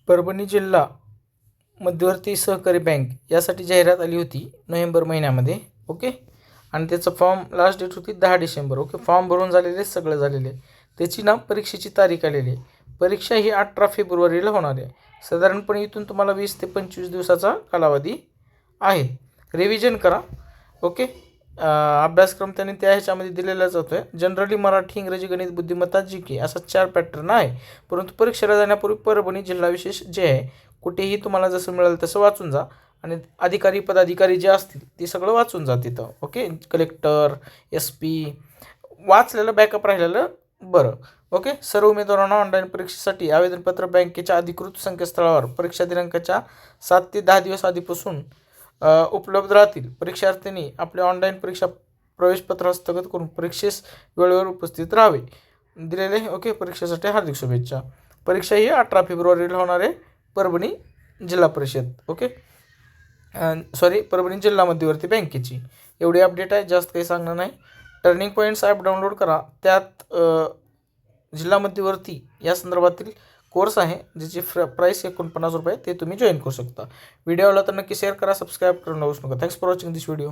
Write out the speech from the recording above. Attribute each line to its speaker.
Speaker 1: परभणी जिल्हा मध्यवर्ती सहकारी बँक यासाठी जाहिरात आली होती नोव्हेंबर महिन्यामध्ये. ओके. आणि त्याचं फॉर्म लास्ट डेट होती 10 डिसेंबर. ओके. फॉर्म भरून झालेले, सगळं झालेले. त्याची ना परीक्षेची तारीख आलेली आहे. परीक्षा ही 18 फेब्रुवारीला होणार आहे. साधारणपणे इथून तुम्हाला 20 ते 25 दिवसाचा कालावधी आहे. रिव्हिजन करा. ओके. अभ्यासक्रम त्यांनी त्या ह्याच्यामध्ये दिलेला जातो आहे. जनरली मराठी, इंग्रजी, गणित, बुद्धिमत्ता, जी के असा 4 पॅटर्न आहे. परंतु परीक्षेला जाण्यापूर्वी परभणी जिल्हा विशेष जे आहे, कुठेही तुम्हाला जसं मिळेल तसं वाचून जा. आणि अधिकारी, पदाधिकारी जे असतील ते सगळं वाचून जा तिथं. ओके. कलेक्टर, SP वाचलेलं बॅकअप राहिलेलं बरं. ओके. सर्व उमेदवारांना ऑनलाईन परीक्षेसाठी आवेदनपत्र बँकेच्या अधिकृत संकेतस्थळावर परीक्षा दिनांकाच्या 7 ते 10 दिवस आधीपासून उपलब्ध राहतील. परीक्षार्थींनी आपले ऑनलाईन परीक्षा प्रवेशपत्र हस्तगत करून परीक्षेस वेळेवर उपस्थित राहावे. दिलेले. ओके. परीक्षेसाठी हार्दिक शुभेच्छा. परीक्षा ही 18 फेब्रुवारीला होणार आहे. परभणी जिल्हा परिषद. ओके. परभणी जिल्हा मध्यवर्ती बँकेची एवढी अपडेट आहे, जास्त काही सांगणार नाही. टर्निंग पॉईंट्स ॲप डाउनलोड करा. त्यात जिल्हा मध्यवर्ती या संदर्भातील कोर्स आहे, ज्याची प्राईस 49 रुपये. ते तुम्ही जॉईन करू शकता. व्हिडिओ आवडला तर नक्की शेअर करा, सबस्क्राईब करून विसरू नका. Thanks for watching this video.